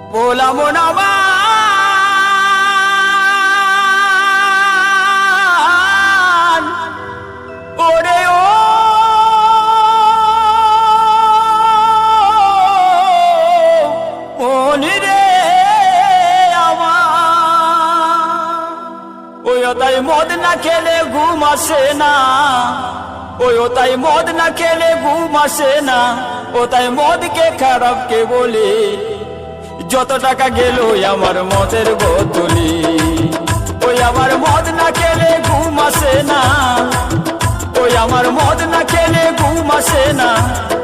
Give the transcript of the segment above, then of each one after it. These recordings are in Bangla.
बोला मोनाबान ओरे ओ মনি রে আমার ওই তাই মদ না খেলে ঘুম আসে না ওই তাই মদ না খেলে ঘুম আসে না ও তাই মদকে খারাপ কে বলে যত টাকা গেল আমার মদের বোতলি ওই আমার মদ না খেলে ঘুম আসে না ওই আমার মদ না খেলে ঘুম আসে না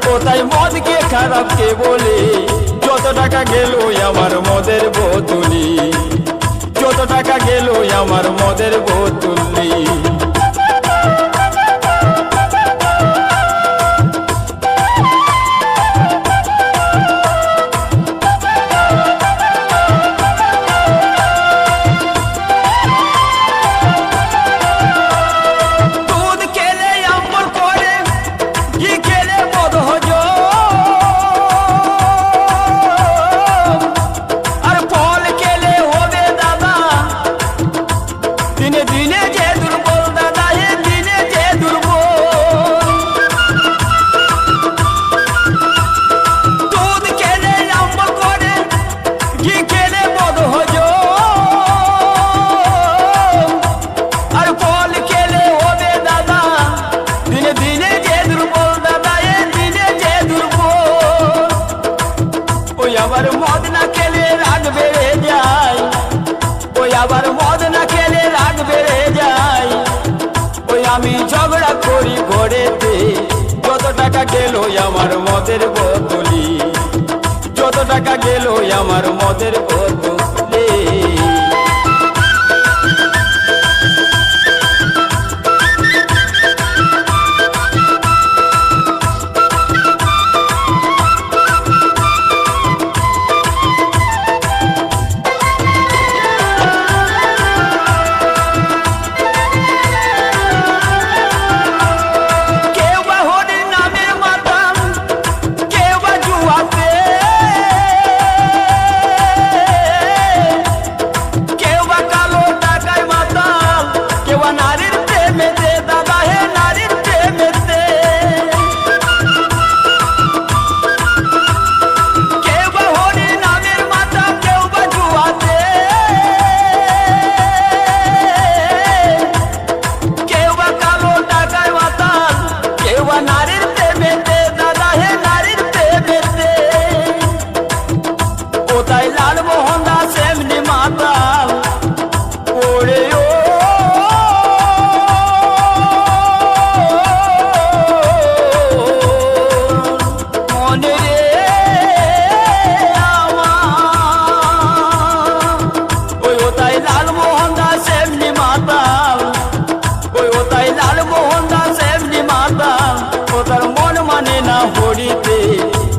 ও তাই মদকে খারাপ কে বলে যত টাকা গেল আমার মদের বোতলি যত টাকা গেল আমার মদের বোতলি আবার মদ না খেলে রাগ বেড়ে যায় ওই আবার মদ না খেলে রাগ বেড়ে যায় ওই আমি ঝগড়া করি ঘরেতে যত টাকা গেল আমার মদের বোতলি যত টাকা গেল আমার মদের বোতলি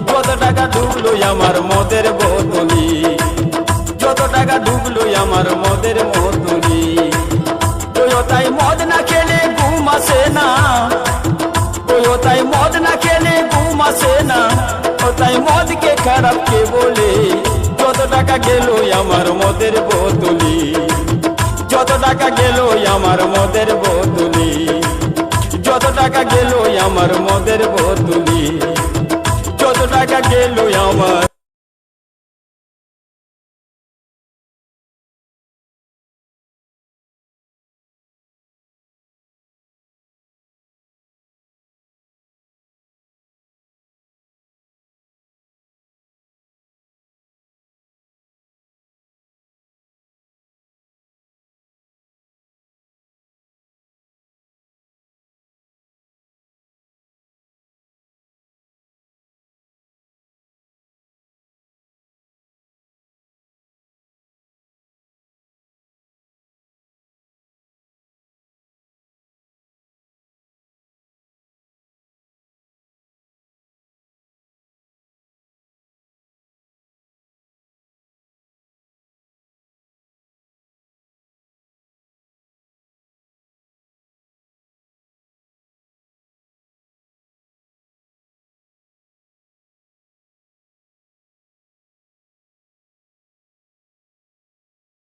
যত টাকা ডুবলো আমার মদের বোতলি যত টাকা ডুবলো আমার মদের বোতলি ওই তাই মদ না খেলে ঘুম আসে না ওই তাই মদ না খেলে ঘুম আসে না ও তাই মদকে খারাপ কে বলে যত টাকা গেল আমার মদের বোতলি যত টাকা গেল আমার মদের বোতলি যত টাকা গেল আমার মদের বোতলি যত টাকা গেল আমার